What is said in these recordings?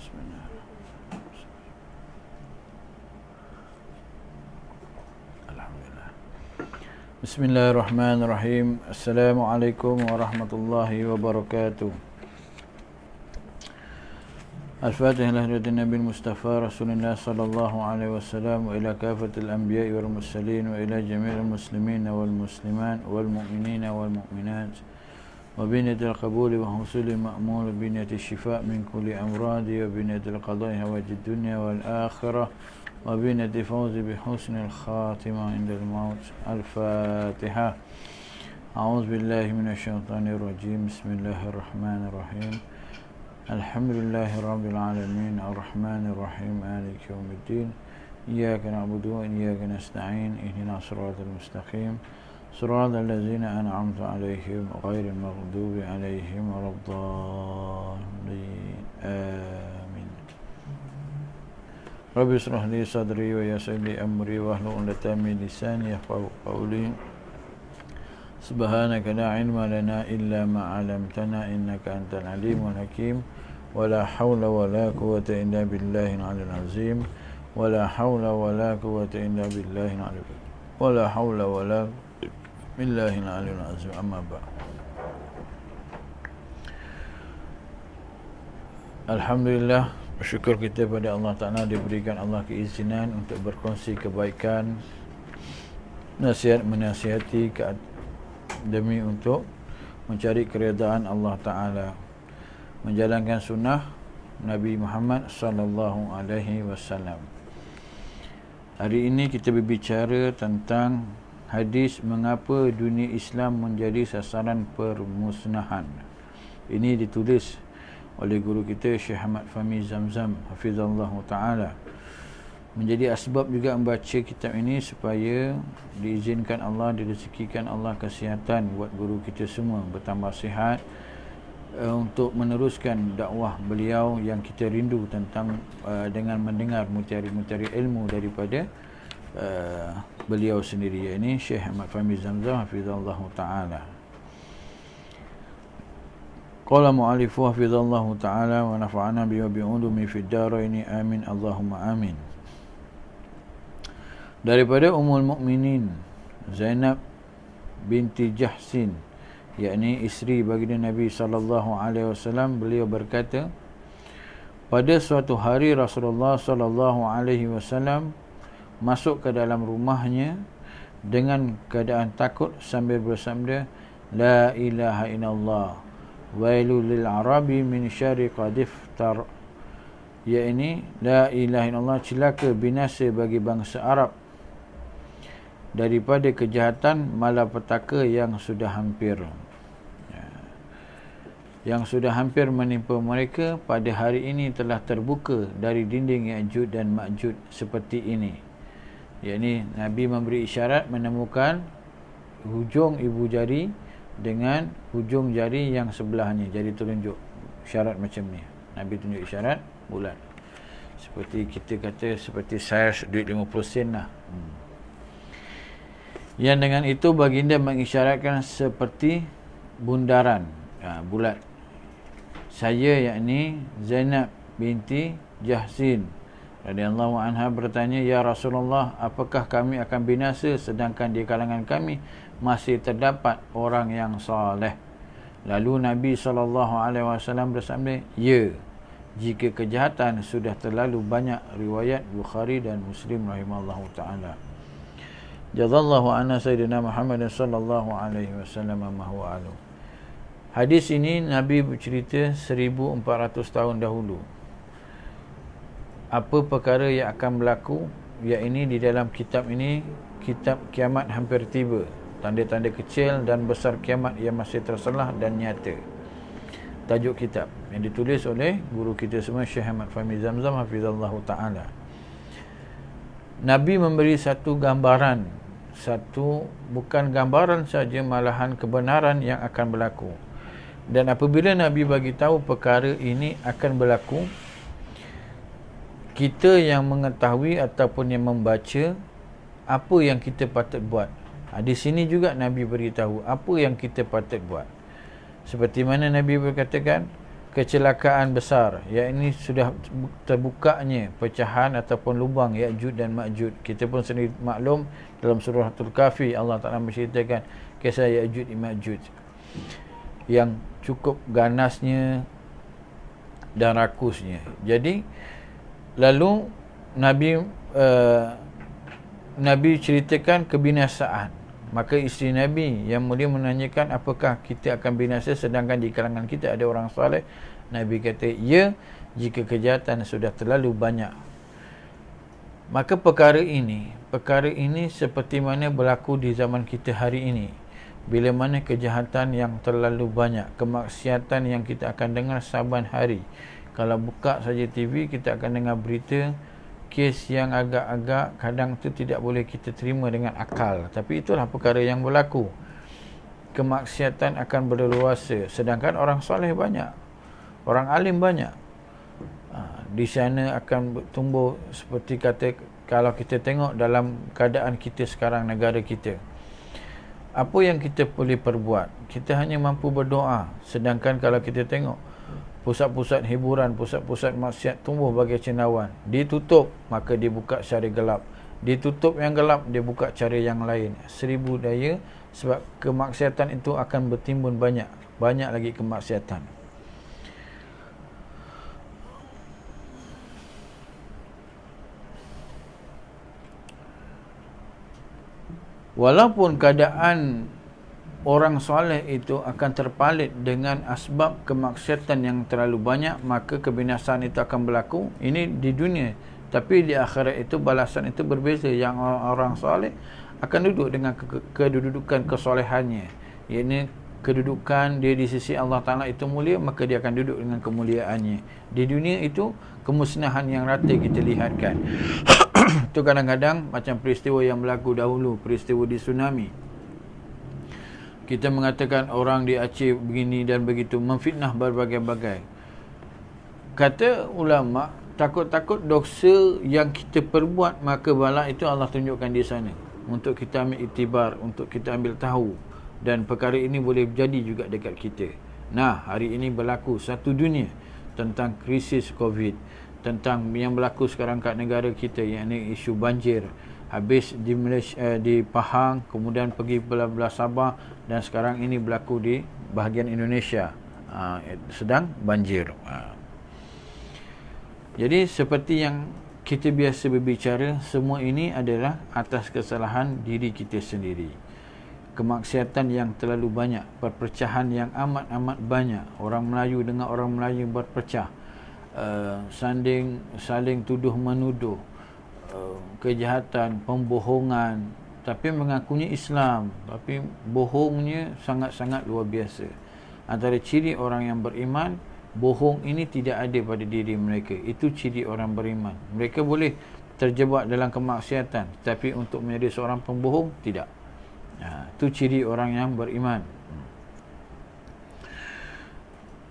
Bismillah. Alhamdulillah. Bismillahirrahmanirrahim. Assalamualaikum warahmatullahi wabarakatuh. Al-Fatihah ila Nabi Mustafa Rasulullah sallallahu alaihi wasallam wa ila kafatil anbiya'i wal mursalin wa ila jami'il muslimin wal muslimat wal mu'minina wal mu'minat wa binatil qabuli wa husulil ma'mul wa binatil shifa' min kulli amradi wa binatil qada'i hawajid dunya wal akhirah wa binatil fawzi bi husnil khatimah indal maut. Al-Fatihah. A'udzu billahi minasy syaithanir rajim. Bismillahirrahmanirrahim. Alhamdulillahi rabbil alamin arrahmanir rahim maliki yaumiddin iyyaka na'budu wa iyyaka nasta'in ihdinas siratal mustaqim siratal ladzina an'amta 'alaihim ghairil maghdubi 'alaihim waladdallin amin. Rabbi shrah li sadri wa yassir li amri wahlul 'uqdatam min lisani yafqahu qawli. Subhanaka la ilma lana illa ma 'allamtana innaka antal alimul hakim. Wala haula wala quwwata illa billahil aliyyil azim. Wala haula wala quwwata illa billahil aliyyil. Wala haula wala billahil aliyyil azim. Amma ba'd. Alhamdulillah, bersyukur kita pada Allah Ta'ala diberikan Allah keizinan untuk berkongsi kebaikan, menasihati demi untuk mencari keredaan Allah Ta'ala, menjalankan sunnah Nabi Muhammad sallallahu alaihi wasallam. Hari ini kita berbicara tentang hadis mengapa dunia Islam menjadi sasaran permusnahan. Ini ditulis oleh guru kita Syekh Ahmad Fahmi Zamzam hafizallahu ta'ala. Menjadi asbab juga membaca kitab ini supaya diizinkan Allah, direzekikan Allah kesihatan buat guru kita semua, bertambah sihat untuk meneruskan dakwah beliau yang kita rindu tentang dengan mendengar mutiara-mutiara ilmu daripada beliau sendiri, yakni Syekh Ahmad Fahmi Zamzam hafizallahu ta'ala. Qala mu'allifu hafizallahu ta'ala wa nafa'ana bihi wa bi'ulumi fid daraini amin Allahumma amin. Daripada Ummul Mukminin Zainab binti Jahsin, yakni isteri baginda Nabi sallallahu alaihi wasallam, beliau berkata, pada suatu hari Rasulullah sallallahu alaihi wasallam masuk ke dalam rumahnya dengan keadaan takut sambil bersabda, la ilaha illallah wailul lil arabi min syarri qad iftar, yakni la ilaha illallah, celaka binasa bagi bangsa Arab daripada kejahatan malapetaka yang sudah hampir menimpa mereka. Pada hari ini telah terbuka dari dinding Ya'juj dan Ma'juj seperti ini, yakni Nabi memberi isyarat menemukan hujung ibu jari dengan hujung jari yang sebelahnya, jari telunjuk, isyarat macam ni. Nabi tunjuk isyarat bulat, seperti kita kata seperti saiz duit 50 sen lah. Yang dengan itu baginda mengisyaratkan seperti bundaran bulat. Saya, yakni Zainab binti Jahsin radhiyallahu anha, bertanya, ya Rasulullah, apakah kami akan binasa sedangkan di kalangan kami masih terdapat orang yang soleh? Lalu Nabi SAW bersabda, ya, jika kejahatan sudah terlalu banyak. Riwayat Bukhari dan Muslim rahimahullahu ta'ala. Jazallahu anna Sayyidina Muhammad sallallahu alaihi wasallam ma huwa alu. Hadis ini Nabi bercerita 1400 tahun dahulu. Apa perkara yang akan berlaku, yakni di dalam kitab ini, kitab kiamat hampir tiba, tanda-tanda kecil dan besar kiamat yang masih terselah dan nyata. Tajuk kitab yang ditulis oleh guru kita semua Syekh Ahmad Fahmi Zamzam hafizallahu ta'ala. Nabi memberi satu gambaran, bukan gambaran saja, malahan kebenaran yang akan berlaku. Dan apabila Nabi bagi tahu perkara ini akan berlaku, kita yang mengetahui ataupun yang membaca, apa yang kita patut buat. Di sini juga Nabi beritahu apa yang kita patut buat. Seperti mana Nabi berkatakan, kecelakaan besar, iaitu sudah terbukanya pecahan ataupun lubang Ya'juj dan Ma'juj. Kita pun sendiri maklum dalam surah Al-Kahfi Allah Ta'ala menceritakan kisah Ya'juj dan Ma'juj yang cukup ganasnya dan rakusnya. Jadi lalu Nabi ceritakan kebinasaan. Maka isteri Nabi yang mulia menanyakan, apakah kita akan binasa sedangkan di kalangan kita ada orang soleh? Nabi kata, ya, jika kejahatan sudah terlalu banyak. Maka perkara ini seperti mana berlaku di zaman kita hari ini. Bila mana kejahatan yang terlalu banyak, kemaksiatan yang kita akan dengar saban hari. Kalau buka saja TV, kita akan dengar berita kes yang agak-agak kadang tu tidak boleh kita terima dengan akal. Tapi itulah perkara yang berlaku. Kemaksiatan akan berleluasa, sedangkan orang soleh banyak, orang alim banyak. Di sana akan tumbuh seperti kata, kalau kita tengok dalam keadaan kita sekarang, negara kita, apa yang kita boleh perbuat? Kita hanya mampu berdoa. Sedangkan kalau kita tengok pusat-pusat hiburan, pusat-pusat maksiat tumbuh bagai cendawan. Ditutup, maka dibuka cara gelap. Ditutup yang gelap, dia buka cara yang lain. Seribu daya, sebab kemaksiatan itu akan bertimbun banyak. Banyak lagi kemaksiatan. Walaupun keadaan orang soleh itu akan terpalit dengan asbab kemaksiatan yang terlalu banyak, maka kebinasaan itu akan berlaku. Ini di dunia, tapi di akhirat itu balasan itu berbeza. Yang orang soleh akan duduk dengan kedudukan kesolehannya, iaitu kedudukan dia di sisi Allah Ta'ala itu mulia, maka dia akan duduk dengan kemuliaannya. Di dunia itu kemusnahan yang rata kita lihatkan. Itu kadang-kadang macam peristiwa yang berlaku dahulu, peristiwa di tsunami. Kita mengatakan orang di Aceh begini dan begitu, memfitnah berbagai-bagai. Kata ulama, takut-takut dosa yang kita perbuat, maka bala itu Allah tunjukkan di sana untuk kita ambil iktibar, untuk kita ambil tahu, dan perkara ini boleh jadi juga dekat kita. Nah, hari ini berlaku satu dunia tentang krisis COVID, tentang yang berlaku sekarang kat negara kita, iaitu isu banjir. Habis di Malaysia, di Pahang, kemudian pergi belah Sabah, dan sekarang ini berlaku di bahagian Indonesia, sedang banjir. Jadi seperti yang kita biasa berbicara, semua ini adalah atas kesalahan diri kita sendiri. Kemaksiatan yang terlalu banyak, perpecahan yang amat-amat banyak, orang Melayu dengan orang Melayu berpecah, saling tuduh menuduh, kejahatan, pembohongan, tapi mengakunya Islam, tapi bohongnya sangat-sangat luar biasa. Antara ciri orang yang beriman, bohong ini tidak ada pada diri mereka. Itu ciri orang beriman. Mereka boleh terjebak dalam kemaksiatan, tapi untuk menjadi seorang pembohong, tidak. Itu ciri orang yang beriman.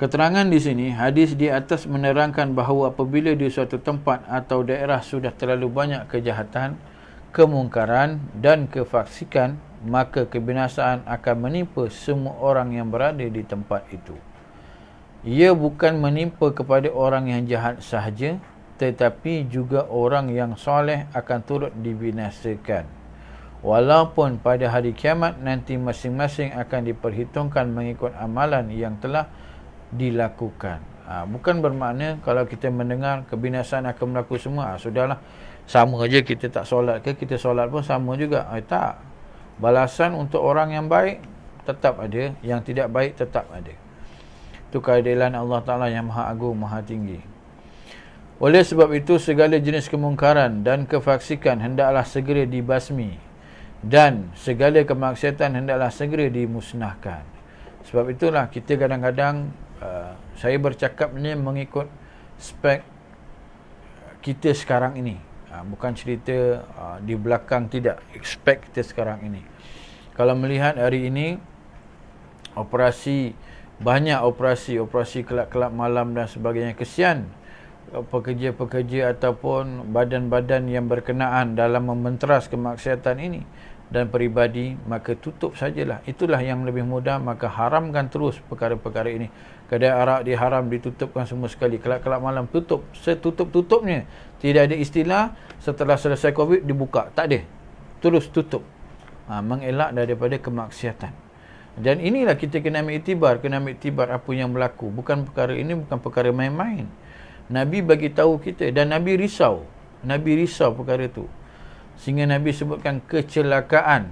Keterangan di sini, hadis di atas menerangkan bahawa apabila di suatu tempat atau daerah sudah terlalu banyak kejahatan, kemungkaran dan kefasikan, maka kebinasaan akan menimpa semua orang yang berada di tempat itu. Ia bukan menimpa kepada orang yang jahat sahaja, tetapi juga orang yang soleh akan turut dibinasakan. Walaupun pada hari kiamat nanti masing-masing akan diperhitungkan mengikut amalan yang telah dilakukan. Bukan bermakna kalau kita mendengar kebinasaan akan berlaku semua, sudahlah, sama aja kita tak solat ke, kita solat pun sama juga. Tak. Balasan untuk orang yang baik tetap ada, yang tidak baik tetap ada. Itu keadilan Allah Ta'ala yang maha agung, maha tinggi. Oleh sebab itu, segala jenis kemungkaran dan kefasikan hendaklah segera dibasmi, dan segala kemaksiatan hendaklah segera dimusnahkan. Sebab itulah kita kadang-kadang, saya bercakapnya mengikut spek kita sekarang ini, bukan cerita di belakang, tidak, spek kita sekarang ini. Kalau melihat hari ini banyak operasi kelab-kelab malam dan sebagainya, kesian pekerja-pekerja ataupun badan-badan yang berkenaan dalam mementeras kemaksiatan ini. dan peribadi, maka tutup sajalah. Itulah yang lebih mudah. Maka haramkan terus perkara-perkara ini. Kedai arak diharam, ditutupkan semua sekali. Kelab-kelab malam tutup, setutup-tutupnya. Tidak ada istilah setelah selesai COVID dibuka, tak ada, terus tutup. Mengelak daripada kemaksiatan. Dan inilah kita kena ambil iktibar apa yang berlaku. Bukan perkara ini, bukan perkara main-main. Nabi bagi tahu kita, dan Nabi risau perkara itu, sehingga Nabi sebutkan kecelakaan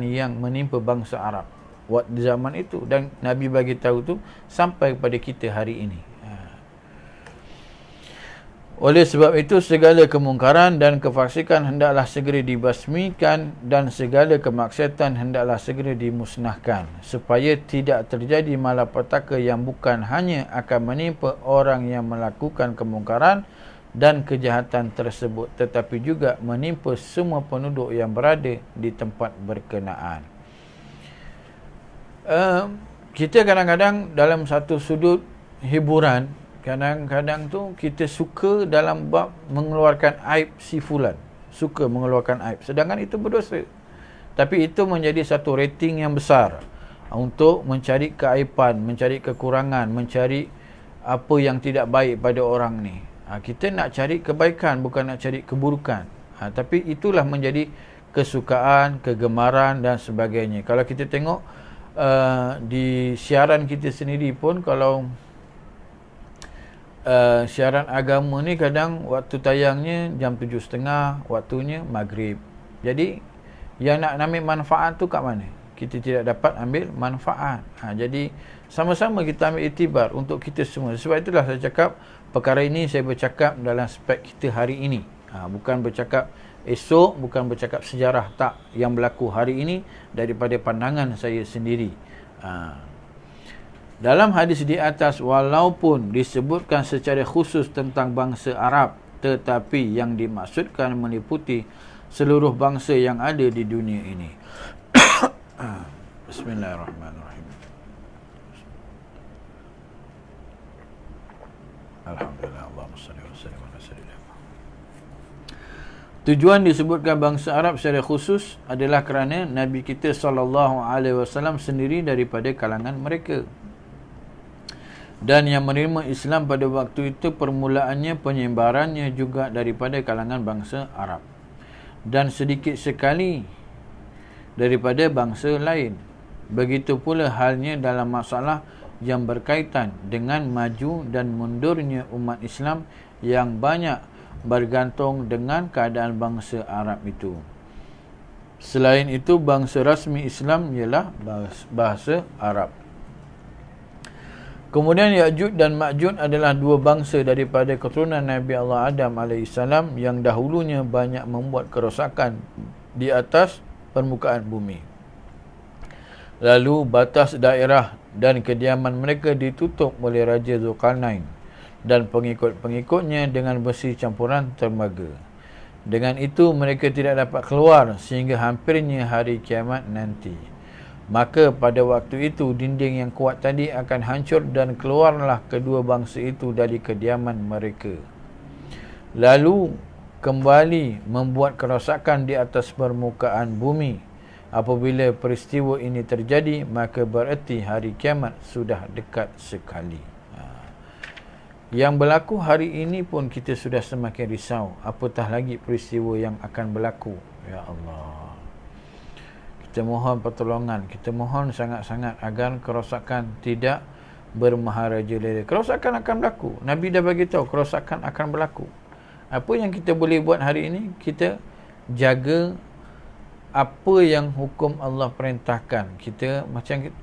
yang menimpa bangsa Arab waktu zaman itu, dan Nabi bagi tahu tu sampai kepada kita hari ini. Oleh sebab itu, segala kemungkaran dan kefasikan hendaklah segera dibasmikan, dan segala kemaksiatan hendaklah segera dimusnahkan, supaya tidak terjadi malapetaka yang bukan hanya akan menimpa orang yang melakukan kemungkaran dan kejahatan tersebut, tetapi juga menimpa semua penduduk yang berada di tempat berkenaan. Kita kadang-kadang dalam satu sudut hiburan, kadang-kadang tu kita suka dalam bab mengeluarkan aib si fulan, suka mengeluarkan aib, sedangkan itu berdosa. Tapi itu menjadi satu rating yang besar untuk mencari keaiban, mencari kekurangan, mencari apa yang tidak baik pada orang ni. Kita nak cari kebaikan, bukan nak cari keburukan. Tapi itulah menjadi kesukaan, kegemaran dan sebagainya. Kalau kita tengok di siaran kita sendiri pun, kalau siaran agama ni kadang waktu tayangnya jam 7.30, waktunya maghrib. Jadi yang nak ambil manfaat tu kat mana? Kita tidak dapat ambil manfaat. Jadi sama-sama kita ambil iktibar untuk kita semua. Sebab itulah saya cakap perkara ini saya bercakap dalam aspek kita hari ini. Bukan bercakap esok, bukan bercakap sejarah, tak, yang berlaku hari ini daripada pandangan saya sendiri. Dalam hadis di atas, walaupun disebutkan secara khusus tentang bangsa Arab, tetapi yang dimaksudkan meliputi seluruh bangsa yang ada di dunia ini. Bismillahirrahmanirrahim. Alhamdulillah, Allahumma salli wa sallim ala sayyidina. Tujuan disebutkan bangsa Arab secara khusus adalah kerana Nabi kita SAW sendiri daripada kalangan mereka. Dan yang menerima Islam pada waktu itu permulaannya penyebarannya juga daripada kalangan bangsa Arab, dan sedikit sekali daripada bangsa lain. Begitu pula halnya dalam masalah yang berkaitan dengan maju dan mundurnya umat Islam yang banyak bergantung dengan keadaan bangsa Arab itu. Selain itu, bangsa rasmi Islam ialah bahasa Arab. Kemudian Ya'juj dan Ma'juj adalah dua bangsa daripada keturunan Nabi Allah Adam AS yang dahulunya banyak membuat kerosakan di atas permukaan bumi. Lalu batas daerah dan kediaman mereka ditutup oleh Raja Zulkarnain dan pengikut-pengikutnya dengan besi campuran tembaga. Dengan itu mereka tidak dapat keluar sehingga hampirnya hari kiamat nanti. Maka pada waktu itu dinding yang kuat tadi akan hancur dan keluarlah kedua bangsa itu dari kediaman mereka. Lalu kembali membuat kerosakan di atas permukaan bumi. Apabila peristiwa ini terjadi, maka bererti hari kiamat sudah dekat sekali. Yang berlaku hari ini pun kita sudah semakin risau, apatah lagi peristiwa yang akan berlaku. Ya Allah, kita mohon pertolongan, kita mohon sangat-sangat agar kerosakan tidak bermaharajalela. Kerosakan akan berlaku. Nabi dah bagi tahu kerosakan akan berlaku. Apa yang kita boleh buat hari ini, kita jaga apa yang hukum Allah perintahkan. Kita macam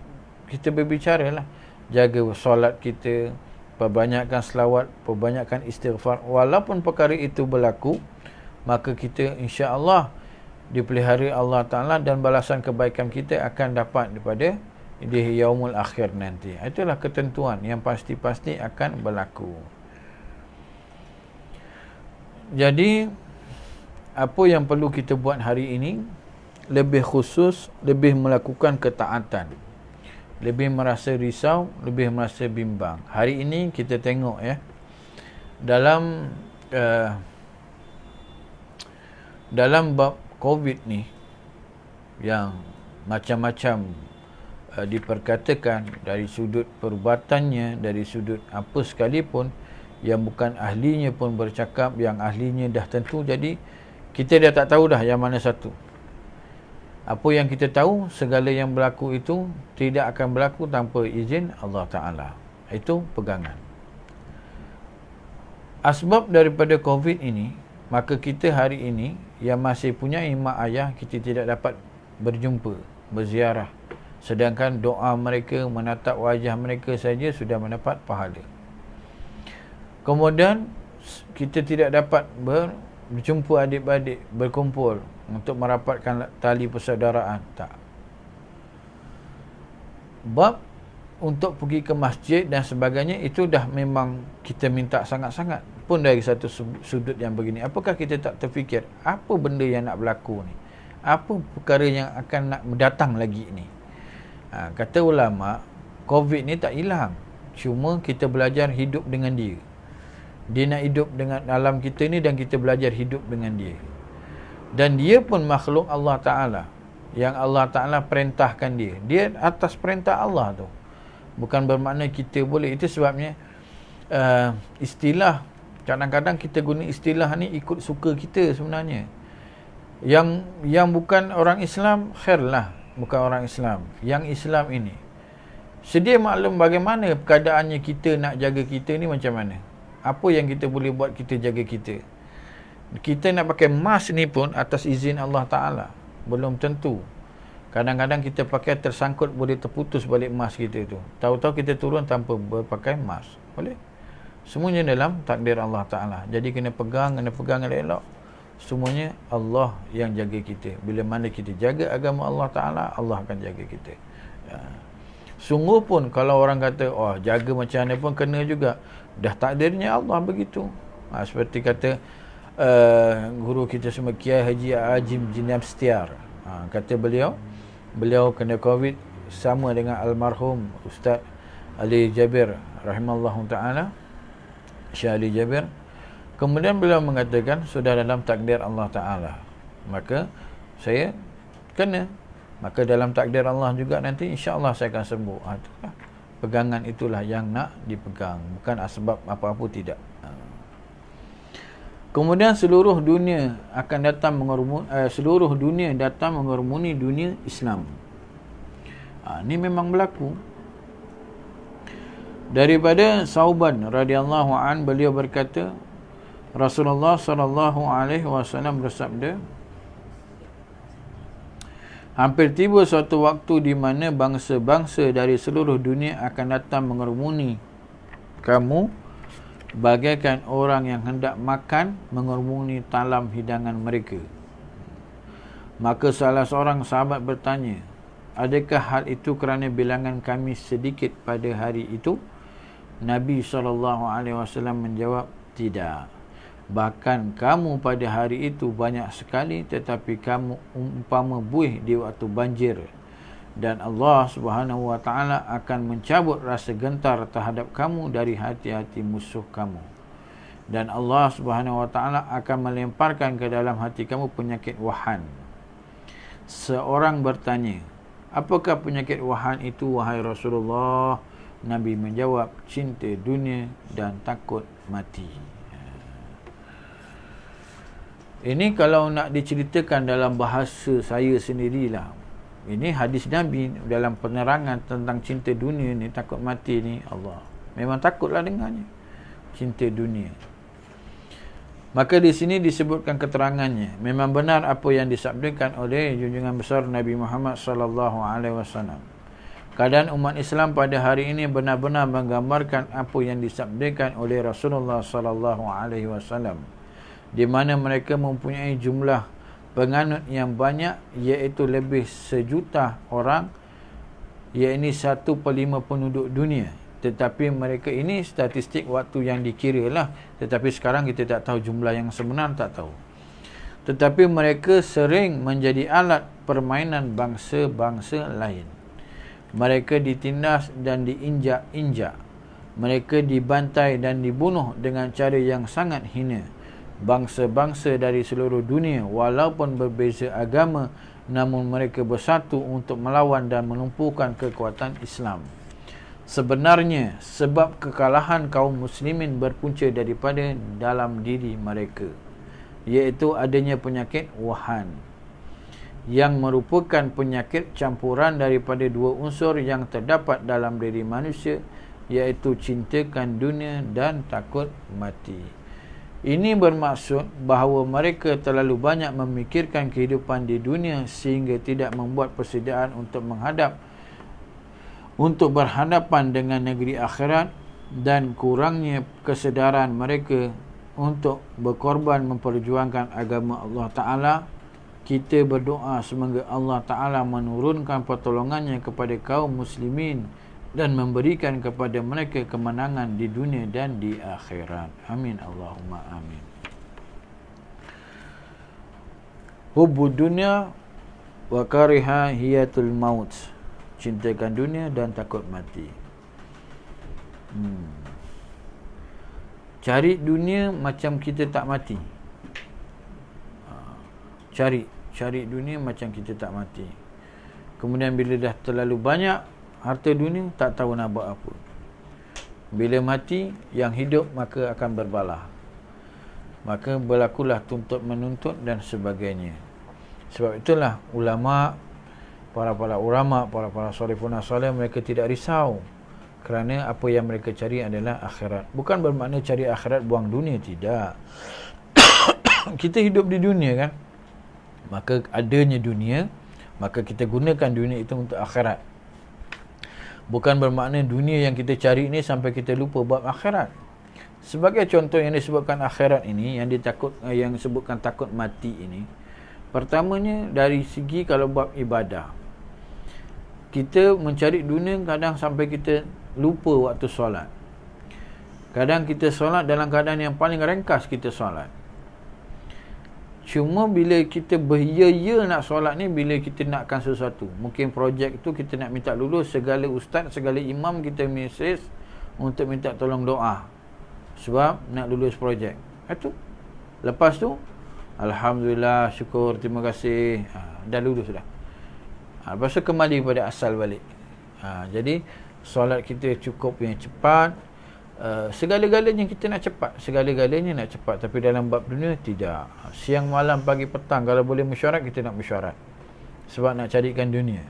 kita berbicara lah, jaga solat kita, perbanyakkan selawat, perbanyakkan istighfar. Walaupun perkara itu berlaku, maka kita insya-Allah dipelihara Allah Ta'ala dan balasan kebaikan kita akan dapat daripada di yaumul akhir nanti. Itulah ketentuan yang pasti-pasti akan berlaku. Jadi apa yang perlu kita buat hari ini, lebih khusus, lebih melakukan ketaatan, lebih merasa risau, lebih merasa bimbang. Hari ini kita tengok ya, dalam bab COVID ni, yang macam-macam diperkatakan dari sudut perbuatannya, dari sudut apa sekalipun, yang bukan ahlinya pun bercakap, yang ahlinya dah tentu. Jadi kita dah tak tahu dah yang mana satu. Apa yang kita tahu, segala yang berlaku itu tidak akan berlaku tanpa izin Allah Ta'ala. Itu pegangan. Asbab daripada COVID ini, maka kita hari ini yang masih punya mak ayah, kita tidak dapat berjumpa, berziarah. Sedangkan doa mereka, menatap wajah mereka saja sudah mendapat pahala. Kemudian kita tidak dapat berjumpa adik-adik, berkumpul untuk merapatkan tali persaudaraan. Tak. Bab untuk pergi ke masjid dan sebagainya, itu dah memang kita minta sangat-sangat. Pun dari satu sudut yang begini, apakah kita tak terfikir apa benda yang nak berlaku ni? Apa perkara yang akan nak datang lagi ni? Kata ulama, COVID ni tak hilang. Cuma kita belajar hidup dengan dia. Dia nak hidup dengan alam kita ni dan kita belajar hidup dengan dia. Dan dia pun makhluk Allah Ta'ala, yang Allah Ta'ala perintahkan dia. Dia atas perintah Allah tu. Bukan bermakna kita boleh. Itu sebabnya istilah, kadang-kadang kita guna istilah ni ikut suka kita sebenarnya. Yang bukan orang Islam, khair lah. Bukan orang Islam. Yang Islam ini, sedia maklum bagaimana keadaannya kita nak jaga kita ni macam mana. Apa yang kita boleh buat kita jaga kita. Kita nak pakai mask ni pun atas izin Allah Ta'ala. Belum tentu. Kadang-kadang kita pakai tersangkut, boleh terputus balik mask kita tu. Tahu-tahu kita turun tanpa berpakai mask. Boleh? Semuanya dalam takdir Allah Ta'ala. Jadi kena pegang elok-elok. Semuanya Allah yang jaga kita. Bila mana kita jaga agama Allah Ta'ala, Allah akan jaga kita. Sungguh pun kalau orang kata, oh jaga macam mana pun kena juga. Dah takdirnya Allah begitu. Seperti kata guru kita semua, Kiai Haji Ajim Jinam Setiar. Kata beliau kena COVID sama dengan almarhum Ustaz Ali Jabir rahimallahu ta'ala, Syekh Ali Jabir. Kemudian beliau mengatakan sudah dalam takdir Allah Ta'ala, maka saya kena. Maka dalam takdir Allah juga nanti insya-Allah saya akan sembuh. Itulah. Pegangan itulah yang nak dipegang, bukan asbab apa-apa, tidak. Kemudian seluruh dunia akan datang mengerumuni dunia Islam. Ini memang berlaku. Daripada Sauban radhiyallahu an, beliau berkata, Rasulullah sallallahu alaihi wasallam bersabda, hampir tiba suatu waktu di mana bangsa-bangsa dari seluruh dunia akan datang mengerumuni kamu bagaikan orang yang hendak makan mengerumuni talam hidangan mereka. Maka salah seorang sahabat bertanya, adakah hal itu kerana bilangan kami sedikit pada hari itu? Nabi SAW menjawab, tidak. Bahkan kamu pada hari itu banyak sekali, tetapi kamu umpama buih di waktu banjir. Dan Allah Subhanahu wa ta'ala akan mencabut rasa gentar terhadap kamu dari hati-hati musuh kamu. Dan Allah Subhanahu wa ta'ala akan melemparkan ke dalam hati kamu penyakit wahan. Seorang bertanya, apakah penyakit wahan itu wahai Rasulullah? Nabi menjawab, cinta dunia dan takut mati. Ini kalau nak diceritakan dalam bahasa saya sendirilah. Ini hadis Nabi dalam penerangan tentang cinta dunia ni, takut mati ni, Allah memang takutlah dengannya. Cinta dunia. Maka di sini disebutkan keterangannya. Memang benar apa yang disabdakan oleh junjungan besar Nabi Muhammad sallallahu alaihi wasallam. Keadaan umat Islam pada hari ini benar-benar menggambarkan apa yang disabdakan oleh Rasulullah sallallahu alaihi wasallam, di mana mereka mempunyai jumlah penganut yang banyak, iaitu lebih 1 juta orang, iaitu 1/5 penduduk dunia. Tetapi mereka ini statistik waktu yang dikira lah. Tetapi sekarang kita tak tahu jumlah yang sebenar, tak tahu. Tetapi mereka sering menjadi alat permainan bangsa-bangsa lain. Mereka ditindas dan diinjak-injak. Mereka dibantai dan dibunuh dengan cara yang sangat hina. Bangsa-bangsa dari seluruh dunia, walaupun berbeza agama, namun mereka bersatu untuk melawan dan melumpuhkan kekuatan Islam. Sebenarnya sebab kekalahan kaum muslimin berpunca daripada dalam diri mereka, iaitu adanya penyakit Wuhan yang merupakan penyakit campuran daripada dua unsur yang terdapat dalam diri manusia, iaitu cintakan dunia dan takut mati. Ini bermaksud bahawa mereka terlalu banyak memikirkan kehidupan di dunia sehingga tidak membuat persediaan untuk berhadapan dengan negeri akhirat, dan kurangnya kesedaran mereka untuk berkorban memperjuangkan agama Allah Ta'ala. Kita berdoa semoga Allah Ta'ala menurunkan pertolongannya kepada kaum muslimin dan memberikan kepada mereka kemenangan di dunia dan di akhirat. Amin Allahumma amin. Hubbud dunya wa kariha hiyatul maut. Cintakan dunia dan takut mati. Cari dunia macam kita tak mati. Cari dunia macam kita tak mati. Kemudian bila dah terlalu banyak harta dunia, tak tahu nak buat apa. Bila mati, yang hidup maka akan berbalah. Maka berlakulah tuntut menuntut dan sebagainya. Sebab itulah ulama, para ulama, para salafun salih, mereka tidak risau kerana apa yang mereka cari adalah akhirat. Bukan bermakna cari akhirat buang dunia, tidak. Kita hidup di dunia kan, maka adanya dunia, maka kita gunakan dunia itu untuk akhirat. Bukan bermakna dunia yang kita cari ini sampai kita lupa bab akhirat. Sebagai contoh yang disebutkan akhirat ini, yang disebutkan takut mati ini, pertamanya dari segi kalau bab ibadah, kita mencari dunia kadang sampai kita lupa waktu solat. Kadang kita solat dalam keadaan yang paling ringkas kita solat. Cuma bila kita berya-ya nak solat ni, bila kita nakkan sesuatu, mungkin projek tu kita nak minta lulus, segala ustaz, segala imam kita mesej untuk minta tolong doa sebab nak lulus projek. Itu lepas tu alhamdulillah, syukur, terima kasih, dah lulus dah. Lepas tu kembali pada asal balik. Jadi solat kita cukup yang cepat. Segala-galanya kita nak cepat, segala-galanya nak cepat. Tapi dalam bab dunia tidak. Siang, malam, pagi, petang, kalau boleh mesyuarat, kita nak mesyuarat sebab nak carikan dunia.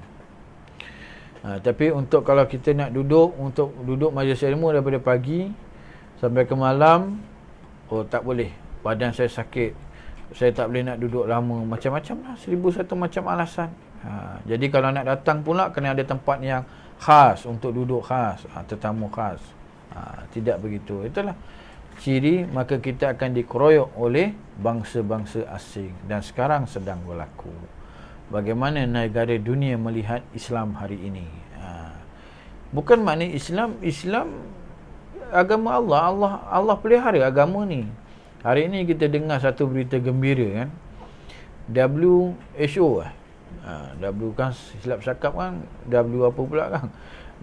Tapi untuk kalau kita nak duduk majlis ilmu daripada pagi sampai ke malam, tak boleh, badan saya sakit, saya tak boleh nak duduk lama, macam-macam lah, 1001 macam alasan. Jadi kalau nak datang pula, kena ada tempat yang khas untuk duduk khas, tetamu khas. Tidak begitu. Itulah ciri, maka kita akan dikeroyok oleh bangsa-bangsa asing. Dan sekarang sedang berlaku. Bagaimana negara dunia melihat Islam hari ini. Bukan makna Islam agama Allah pelihara agama ni. Hari ini kita dengar satu berita gembira kan. WHO W kan silap cakap kan, W apa pula kan,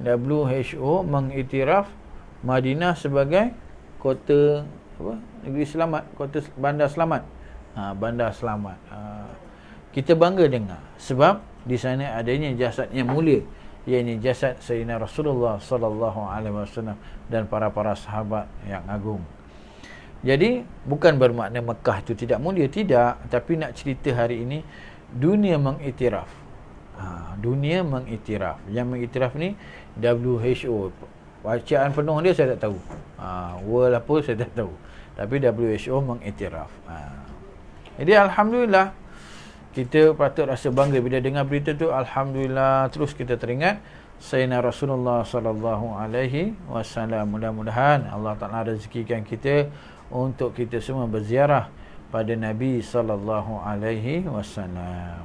WHO mengiktiraf Madinah sebagai kota negeri selamat, kota bandar selamat. Bandar selamat. Kita bangga dengar sebab di sana adanya jasad yang mulia, iaitu jasad Sayyidina Rasulullah sallallahu alaihi wasallam dan para sahabat yang agung. Jadi bukan bermakna Mekah itu tidak mulia, tidak, tapi nak cerita hari ini dunia mengiktiraf. Dunia mengiktiraf. Yang mengiktiraf ni WHO. Bacaan penuh dia saya tak tahu. World apa saya tak tahu. Tapi WHO mengiktiraf. Jadi alhamdulillah, kita patut rasa bangga bila dengar berita tu. Alhamdulillah, terus kita teringat Sayyidina Rasulullah sallallahu alaihi wasallam. Mudah-mudahan Allah Taala rezekikan kita untuk kita semua berziarah pada Nabi sallallahu alaihi wasallam.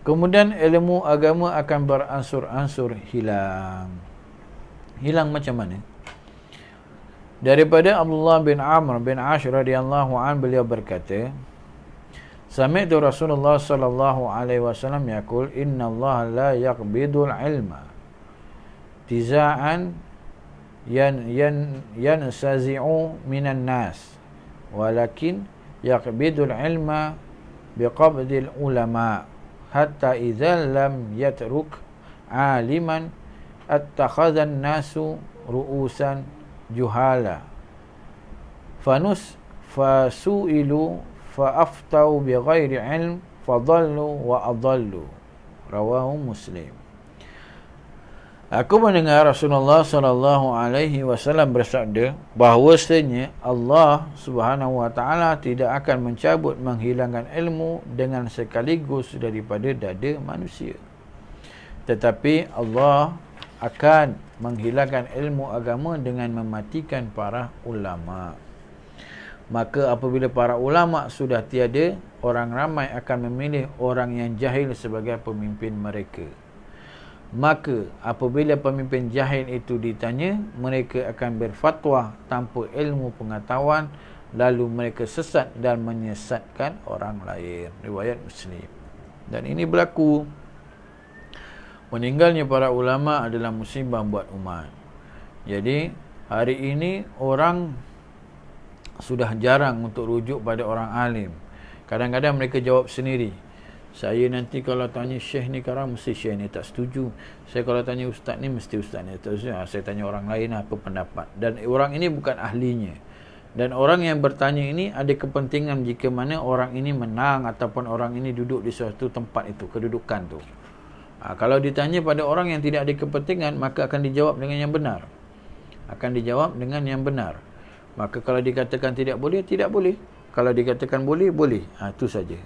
Kemudian ilmu agama akan beransur-ansur hilang. Hilang macam mana? Daripada Abdullah bin Amr bin Ash radhiyallahu an, beliau berkata, sami'tu Rasulullah sallallahu alaihi wasallam yaqul, inna Allah la yaqbidul ilma tiza'an yansazi'u minan nas, walakin yaqbidul ilma biqabdil ulama. hatta idza lam yatruk aliman attakhadhan nasu ru'usan juhala fasu'ilu faaftau bighairi ilm fadallu wa adallu. Rawahu Muslim. Aku mendengar Rasulullah sallallahu alaihi wasallam bersabda bahawasanya Allah Subhanahu wa taala tidak akan mencabut menghilangkan ilmu dengan sekaligus daripada dada manusia. Tetapi Allah akan menghilangkan ilmu agama dengan mematikan para ulama. Maka apabila para ulama sudah tiada, orang ramai akan memilih orang yang jahil sebagai pemimpin mereka. Maka apabila pemimpin jahil itu ditanya, mereka akan berfatwa tanpa ilmu pengetahuan, lalu mereka sesat dan menyesatkan orang lain. Riwayat Muslim. Dan ini berlaku. Meninggalnya para ulama adalah musibah buat umat. Jadi hari ini orang sudah jarang untuk rujuk pada orang alim. Kadang-kadang mereka jawab sendiri. Saya nanti kalau tanya syekh ni sekarang, mesti syekh ni tak setuju. Saya kalau tanya ustaz ni, mesti ustaz ni tak setuju. Saya tanya orang lain apa pendapat. Dan orang ini bukan ahlinya. Dan orang yang bertanya ini ada kepentingan jika mana orang ini menang ataupun orang ini duduk di suatu tempat itu, kedudukan tu. Kalau ditanya pada orang yang tidak ada kepentingan, maka akan dijawab dengan yang benar. Akan dijawab dengan yang benar. Maka kalau dikatakan tidak boleh, tidak boleh. Kalau dikatakan boleh, boleh. Itu saja.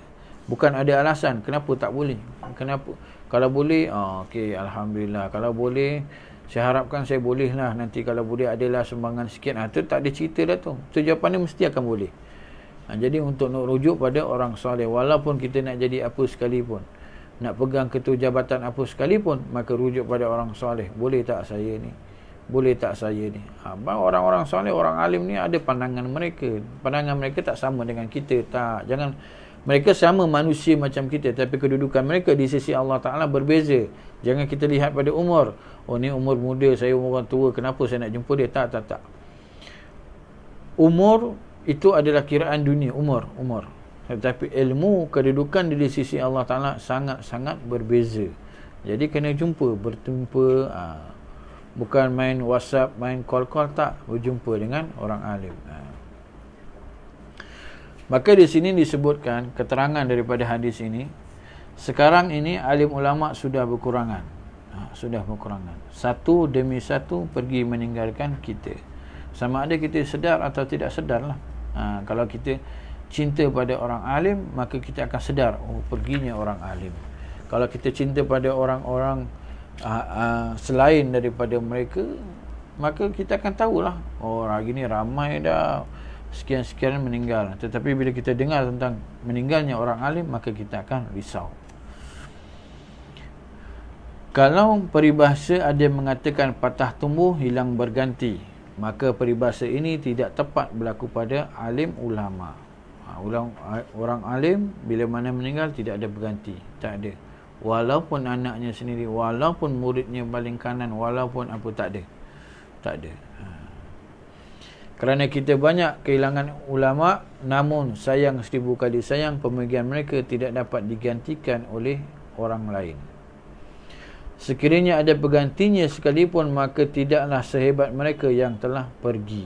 Bukan ada alasan kenapa tak boleh. Kenapa? Kalau boleh, okey, alhamdulillah. Kalau boleh, saya harapkan saya boleh lah. Nanti kalau boleh adalah sumbangan sikit. Itu tak ada cerita dah tu. Itu jawapannya mesti akan boleh. Jadi untuk nak rujuk pada orang soleh, walaupun kita nak jadi apa sekalipun, nak pegang ketua jabatan apa sekalipun, maka rujuk pada orang soleh. Boleh tak saya ni? Boleh tak saya ni? Orang-orang soleh, orang alim ni ada pandangan mereka. Pandangan mereka tak sama dengan kita. Tak. Jangan. Mereka sama manusia macam kita, tapi kedudukan mereka di sisi Allah Ta'ala berbeza. Jangan kita lihat pada umur. Oh ni umur muda, saya umur orang tua, kenapa saya nak jumpa dia? Tak. Umur itu adalah kiraan dunia, umur. Tetapi ilmu, kedudukan di sisi Allah Ta'ala sangat-sangat berbeza. Jadi kena berjumpa. Bukan main WhatsApp, main call-call, tak. Berjumpa dengan orang alim. Maka di sini disebutkan keterangan daripada hadis ini, sekarang ini alim ulama sudah berkurangan. Sudah berkurangan. Satu demi satu pergi meninggalkan kita. Sama ada kita sedar atau tidak sedar lah. Kalau kita cinta pada orang alim, maka kita akan sedar, perginya orang alim. Kalau kita cinta pada orang-orang selain daripada mereka, maka kita akan tahulah, hari ni ramai dah, sekian-sekian meninggal. Tetapi bila kita dengar tentang meninggalnya orang alim, maka kita akan risau. Kalau peribahasa ada mengatakan patah tumbuh hilang berganti, maka peribahasa ini tidak tepat berlaku pada alim ulama. Orang alim bila mana meninggal tidak ada berganti, tak ada. Walaupun anaknya sendiri, walaupun muridnya paling kanan, walaupun apa, tak ada. Kerana kita banyak kehilangan ulama, namun sayang 1000 kali sayang, pemergian mereka tidak dapat digantikan oleh orang lain. Sekiranya ada penggantinya sekalipun, maka tidaklah sehebat mereka yang telah pergi.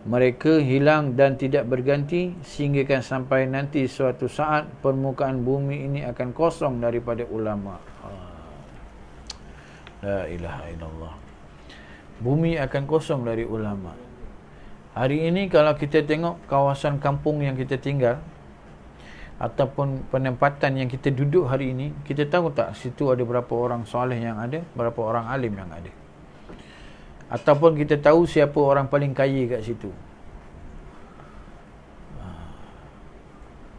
Mereka hilang dan tidak berganti, sehingga sampai nanti suatu saat permukaan bumi ini akan kosong daripada ulama. La ilaha illallah. Bumi akan kosong dari ulama. Hari ini kalau kita tengok kawasan kampung yang kita tinggal ataupun penempatan yang kita duduk hari ini, kita tahu tak situ ada berapa orang soleh yang ada, berapa orang alim yang ada. Ataupun kita tahu siapa orang paling kaya kat situ.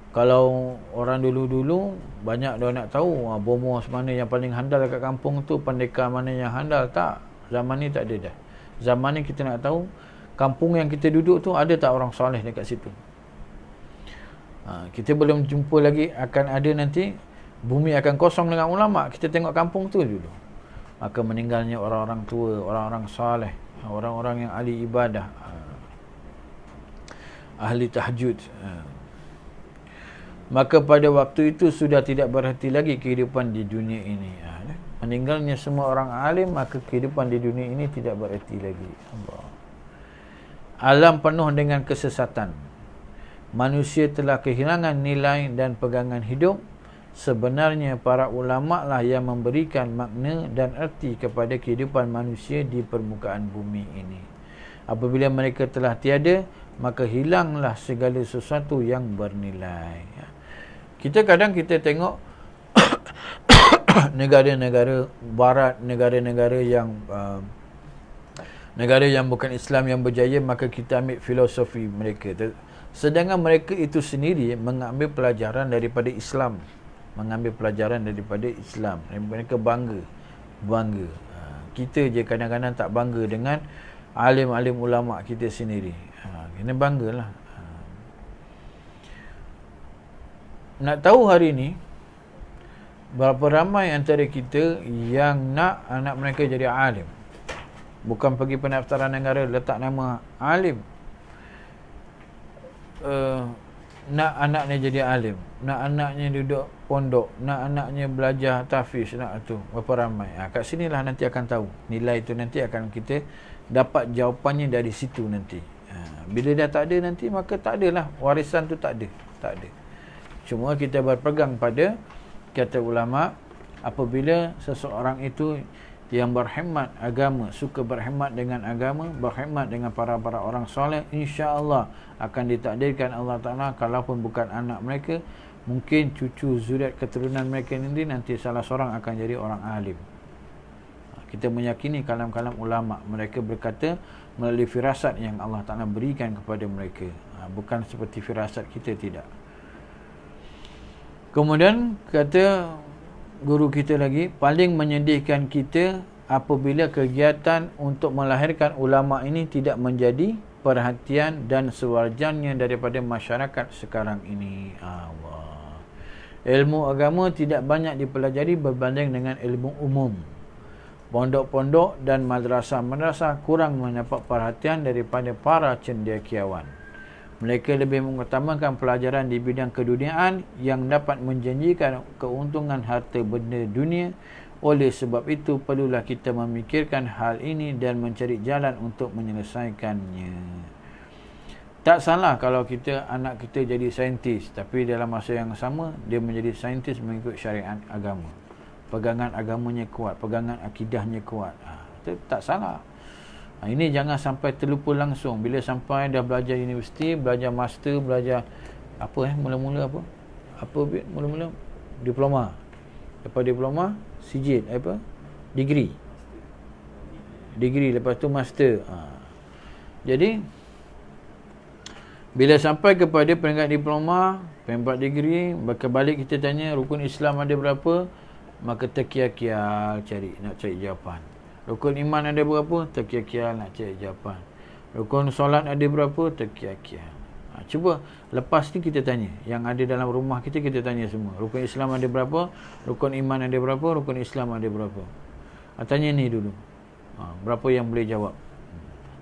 Kalau orang dulu-dulu, banyak dia nak tahu bomoh mana yang paling handal kat kampung tu, pendekar mana yang handal. Tak, zaman ni tak ada dah. Zaman ni kita nak tahu kampung yang kita duduk tu ada tak orang soleh dekat situ. Kita belum jumpa lagi, akan ada nanti bumi akan kosong dengan ulama. Kita tengok kampung tu dulu. Maka meninggalnya orang-orang tua, orang-orang soleh, orang-orang yang ahli ibadah, ahli tahajud. maka pada waktu itu sudah tidak berarti lagi kehidupan di dunia ini. Meninggalnya semua orang alim, maka kehidupan di dunia ini tidak berarti lagi. Allah. Alam penuh dengan kesesatan. Manusia telah kehilangan nilai dan pegangan hidup. Sebenarnya para ulama lah yang memberikan makna dan erti kepada kehidupan manusia di permukaan bumi ini. Apabila mereka telah tiada, maka hilanglah segala sesuatu yang bernilai. Kita kadang kita tengok negara-negara barat, negara-negara yang bukan Islam yang berjaya, maka kita ambil filosofi mereka. Sedangkan mereka itu sendiri mengambil pelajaran daripada Islam. Mereka bangga. Kita je kadang-kadang tak bangga dengan alim-alim ulama kita sendiri. Kena banggalah. Nak tahu hari ni berapa ramai antara kita yang nak anak mereka jadi alim. Bukan pergi pendaftaran negara letak nama alim. Nak anaknya jadi alim, nak anaknya duduk pondok, nak anaknya belajar tahfiz, nak tu berapa ramai. Kat sinilah nanti akan tahu. Nilai tu nanti akan kita dapat jawapannya dari situ nanti. Bila dah tak ada nanti, maka tak adalah, warisan tu tak ada. Cuma kita berpegang pada kata ulama, apabila seseorang itu yang berkhidmat agama, suka berkhidmat dengan agama, berkhidmat dengan para orang soleh, insya-Allah akan ditakdirkan Allah Ta'ala, kalaupun bukan anak mereka, mungkin cucu zuriat keturunan mereka nanti salah seorang akan jadi orang alim. Kita meyakini kalam-kalam ulama. Mereka berkata melalui firasat yang Allah Ta'ala berikan kepada mereka, bukan seperti firasat kita, tidak. Kemudian kata guru kita lagi, paling menyedihkan kita apabila kegiatan untuk melahirkan ulama ini tidak menjadi perhatian dan sewajarnya daripada masyarakat sekarang ini. Allah. Ilmu agama tidak banyak dipelajari berbanding dengan ilmu umum. Pondok-pondok dan madrasah-madrasah kurang mendapat perhatian daripada para cendekiawan. Mereka lebih mengutamakan pelajaran di bidang keduniaan yang dapat menjanjikan keuntungan harta benda dunia. Oleh sebab itu, perlulah kita memikirkan hal ini dan mencari jalan untuk menyelesaikannya. Tak salah kalau anak kita jadi saintis, tapi dalam masa yang sama, dia menjadi saintis mengikut syariat agama. Pegangan agamanya kuat, pegangan akidahnya kuat. Itu tak salah. Ini jangan sampai terlupa langsung. Bila sampai dah belajar universiti, belajar master, belajar mula-mula mula-mula diploma. Lepas diploma, sijil degree, lepas tu master. Jadi bila sampai kepada peringkat diploma, peringkat degree, balik kita tanya rukun Islam ada berapa, maka terkial-kial nak cari jawapan. Rukun iman ada berapa? Terkial-kial nak cari jawapan. Rukun solat ada berapa? Terkial-kial. Cuba lepas ni kita tanya, yang ada dalam rumah kita tanya semua. Rukun Islam ada berapa? Rukun iman ada berapa? Rukun Islam ada berapa? Tanya ni dulu. Berapa yang boleh jawab?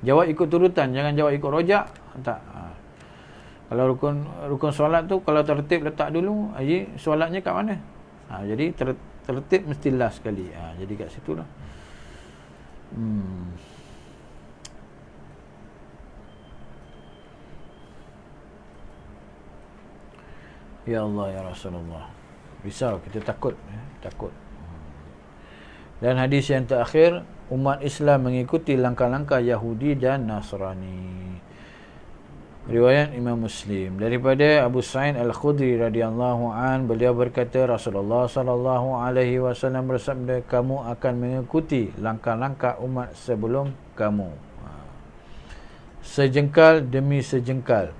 Jawab ikut turutan, jangan jawab ikut rojak. Tak. Kalau rukun solat tu, kalau tertib letak dulu, solatnya kat mana? Jadi tertib mesti last sekali. Jadi kat situlah. Ya Allah, ya Rasulullah. Risau, kita takut. Dan hadis yang terakhir, umat Islam mengikuti langkah-langkah Yahudi dan Nasrani. Riwayat Imam Muslim. Daripada Abu Sa'id Al-Khudri radhiyallahu an, beliau berkata, Rasulullah sallallahu alaihi wasallam bersabda, kamu akan mengikuti langkah-langkah umat sebelum kamu, sejengkal demi sejengkal,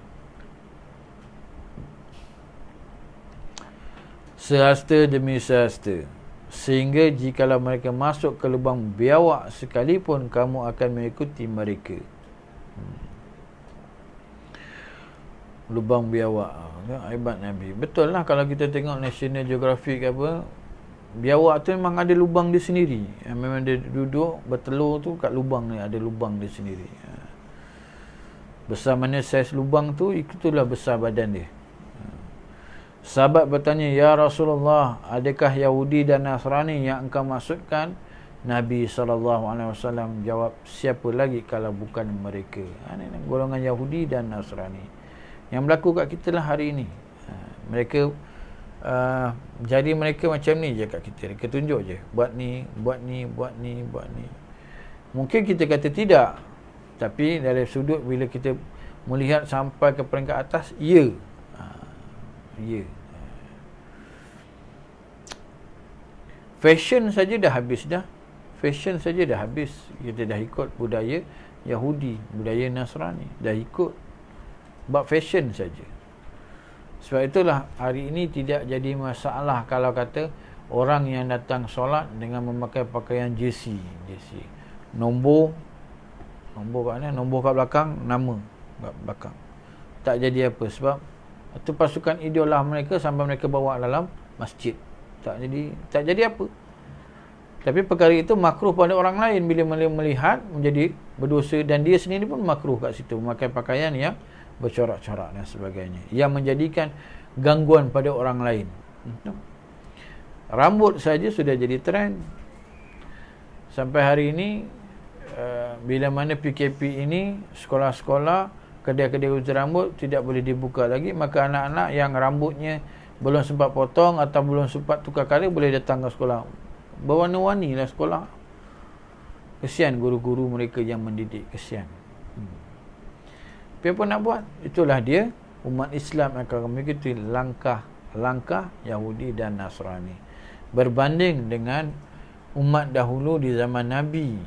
sehasta demi sehasta, sehingga jikalau mereka masuk ke lubang biawak sekalipun, kamu akan mengikuti mereka. Lubang biawak, hebat Nabi. Betul lah, kalau kita tengok National Geographic biawak tu memang ada lubang dia sendiri. Memang dia duduk bertelur tu kat lubang ni, ada lubang dia sendiri. Besar mana saiz lubang tu, itulah besar badan dia. Sahabat bertanya, "Ya Rasulullah, adakah Yahudi dan Nasrani yang engkau maksudkan?" Nabi SAW jawab, "Siapa lagi kalau bukan mereka?" Ini golongan Yahudi dan Nasrani yang berlaku kat kita lah hari ini. Mereka jadi mereka macam ni je kat kita. Mereka tunjuk je, buat ni, buat ni, buat ni, buat ni. Mungkin kita kata tidak, tapi dari sudut bila kita melihat sampai ke peringkat atas, ya. Ya. Fashion saja dah habis dah. Fashion saja dah habis. Kita dah ikut budaya Yahudi, budaya Nasrani, dah ikut bab fashion saja. Sebab itulah hari ini tidak jadi masalah kalau kata orang yang datang solat dengan memakai pakaian jersey. Nombor kat mana? Nombor kat belakang, nama kat belakang. Tak jadi apa sebab itu pasukan idola mereka sampai mereka bawa dalam masjid. Tak jadi apa. Tapi perkara itu makruh pada orang lain bila melihat menjadi berdosa, dan dia sendiri pun makruh kat situ memakai pakaian yang bercorak-corak dan sebagainya, yang menjadikan gangguan pada orang lain. Rambut saja sudah jadi trend. Sampai hari ini bila mana PKP ini, sekolah-sekolah, kedai-kedai gunting rambut tidak boleh dibuka lagi, maka anak-anak yang rambutnya belum sempat potong atau belum sempat tukar colour boleh datang ke sekolah. Berwarna-warni lah sekolah. Kesian guru-guru mereka yang mendidik, kesian. Tapi apa nak buat? Itulah dia, umat Islam akan mengikuti langkah Yahudi dan Nasrani. Berbanding dengan umat dahulu di zaman Nabi,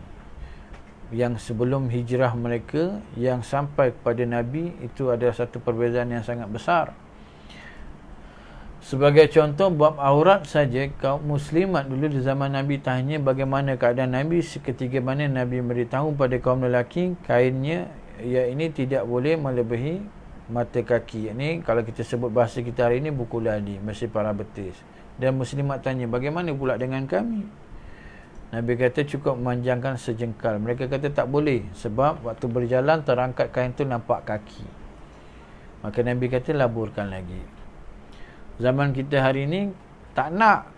yang sebelum hijrah mereka, yang sampai kepada Nabi, itu ada satu perbezaan yang sangat besar. Sebagai contoh, bab aurat saja, kaum muslimat dulu di zaman Nabi tanya bagaimana keadaan Nabi seketika mana Nabi beritahu pada kaum lelaki kainnya ini tidak boleh melebihi mata kaki. Ini kalau kita sebut bahasa kita hari ini, buku ladi, masih para betis. Dan muslimat tanya, bagaimana pula dengan kami? Nabi kata cukup memanjangkan sejengkal. Mereka kata tak boleh sebab waktu berjalan terangkat kain tu nampak kaki. Maka Nabi kata laburkan lagi. Zaman kita hari ini tak nak.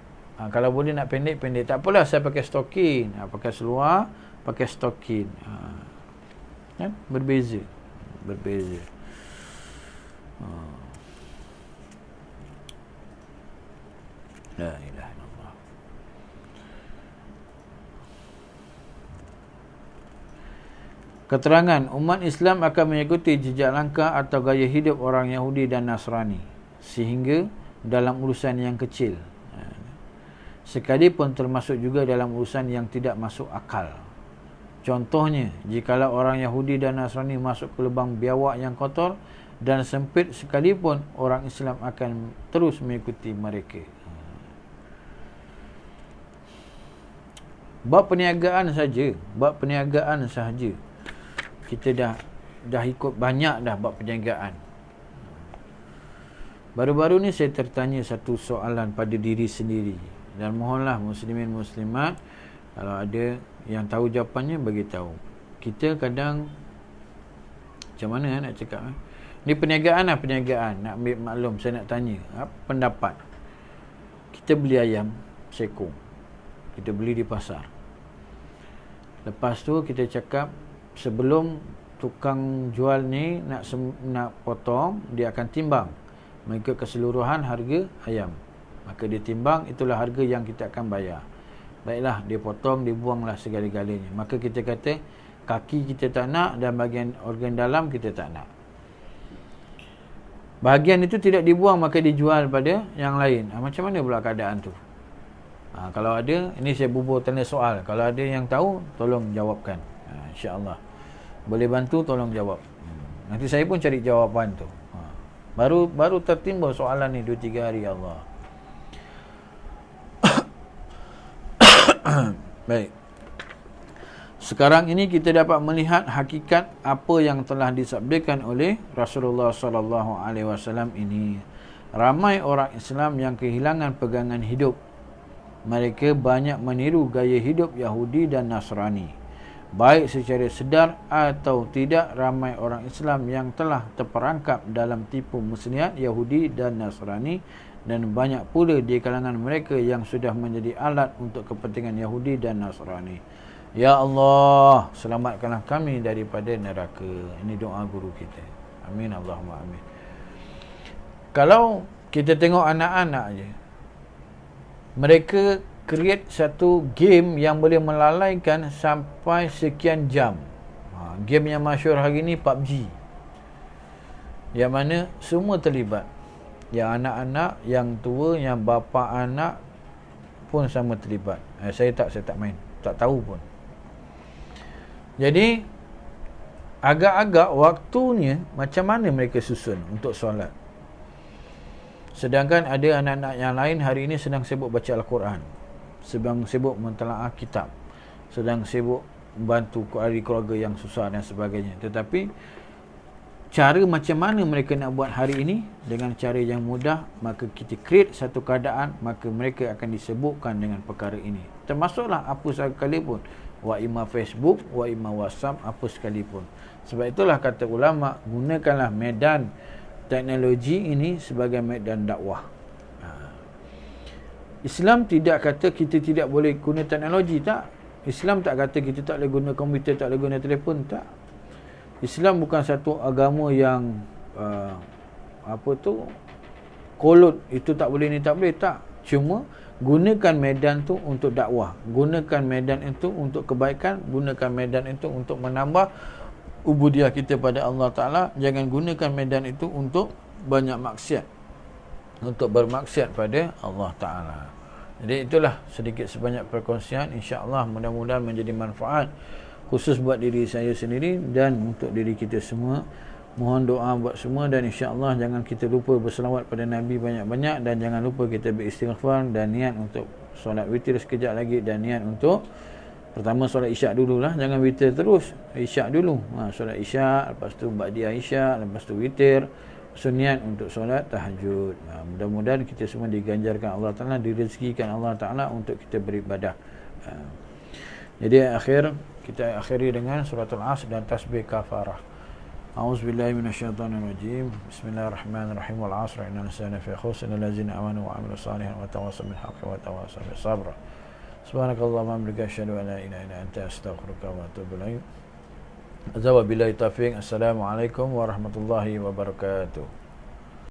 Kalau boleh nak pendek-pendek, tak apalah, saya pakai stokin. Pakai seluar, pakai stokin. Kan? Berbeza. La ilaha illallah. Keterangan, umat Islam akan mengikuti jejak langkah atau gaya hidup orang Yahudi dan Nasrani, sehingga dalam urusan yang kecil, sekalipun termasuk juga dalam urusan yang tidak masuk akal. Contohnya, jikalau orang Yahudi dan Nasrani masuk ke lubang biawak yang kotor dan sempit sekalipun, orang Islam akan terus mengikuti mereka. Bab perniagaan sahaja kita dah ikut banyak dah bab perniagaan. Baru-baru ni saya tertanya satu soalan pada diri sendiri, dan mohonlah muslimin muslimat kalau ada yang tahu jawapannya bagi tahu. Kita kadang macam mana nak cakap ni, perniagaan nak ambil maklum, saya nak tanya pendapat. Kita beli ayam seekor, kita beli di pasar. Lepas tu kita cakap sebelum tukang jual ni nak potong, dia akan timbang mengikut keseluruhan harga ayam. Maka dia timbang, itulah harga yang kita akan bayar. Baiklah, dia potong, dia buanglah segala-galanya. Maka kita kata kaki kita tak nak dan bahagian organ dalam kita tak nak. Bahagian itu tidak dibuang, maka dijual pada yang lain. Macam mana pula keadaan tu? Kalau ada, ini saya bubur tanda soal. Kalau ada yang tahu, tolong jawabkan. InsyaAllah boleh bantu, tolong jawab. Nanti saya pun cari jawapan tu. Baru tertimbul soalan ni 2-3 hari, Allah. Baik. Sekarang ini kita dapat melihat hakikat apa yang telah disabdakan oleh Rasulullah sallallahu alaihi wasallam ini. Ramai orang Islam yang kehilangan pegangan hidup. Mereka banyak meniru gaya hidup Yahudi dan Nasrani. baik secara sedar atau tidak, ramai orang Islam yang telah terperangkap dalam tipu muslihat Yahudi dan Nasrani, dan banyak pula di kalangan mereka yang sudah menjadi alat untuk kepentingan Yahudi dan Nasrani. Ya Allah, selamatkanlah kami daripada neraka. Ini doa guru kita. Amin, Allahumma amin. Kalau kita tengok anak-anak je, mereka create satu game yang boleh melalaikan sampai sekian jam. Game yang masyhur hari ni PUBG, yang mana semua terlibat. Yang anak-anak, yang tua, yang bapa anak pun sama terlibat. Saya tak main, tak tahu pun. Jadi agak-agak waktunya macam mana mereka susun untuk solat. Sedangkan ada anak-anak yang lain hari ini sedang sibuk baca Al-Quran, sedang sibuk mentelaah kitab, sedang sibuk membantu ahli keluarga yang susah dan sebagainya. Tetapi cara macam mana mereka nak buat hari ini dengan cara yang mudah, maka kita create satu keadaan, maka mereka akan disebutkan dengan perkara ini. Termasuklah apa sekalipun, wa imma Facebook, wa imma WhatsApp, apa sekalipun. Sebab itulah kata ulama, gunakanlah medan teknologi ini sebagai medan dakwah. Islam tidak kata kita tidak boleh guna teknologi, tak. Islam tak kata kita tak boleh guna komputer, tak boleh guna telefon, tak. Islam bukan satu agama yang kolot, itu tak boleh, ni tak boleh, tak. Cuma gunakan medan tu untuk dakwah, gunakan medan itu untuk kebaikan, gunakan medan itu untuk menambah ubudiah kita pada Allah Ta'ala. Jangan gunakan medan itu untuk banyak maksiat, untuk bermaksiat pada Allah Ta'ala. Jadi itulah sedikit sebanyak perkongsian. InsyaAllah mudah-mudahan menjadi manfaat, khusus buat diri saya sendiri dan untuk diri kita semua. Mohon doa buat semua, dan insyaAllah jangan kita lupa berselawat pada Nabi banyak-banyak, dan jangan lupa kita beristighfar dan niat untuk solat witir sekejap lagi, dan niat untuk pertama solat isyak dululah, jangan witir terus, isyak dulu. Solat isyak, lepas tu ba'diyah isyak, lepas tu witir, niat untuk solat tahajud. Mudah-mudahan kita semua diganjarkan Allah Ta'ala, direzekikan Allah Ta'ala untuk kita beribadah. Jadi kita akhiri dengan suratul Asr dan tasbih kafarah. A'udzubillahi minasyaitonirrajim. Bismillahirrahmanirrahim. Wal 'asri innal insana fi khusr illa allazina amanu wa 'amilus shalihat wa tawassaw bil haqqi wa tawassaw bis sabr. Subhanakallahumma wa bihamdika asyhadu an la ilaha illa anta astaghfiruka wa atubu ilaik. Azza wa billahi taufiq. Assalamualaikum warahmatullahi wabarakatuh.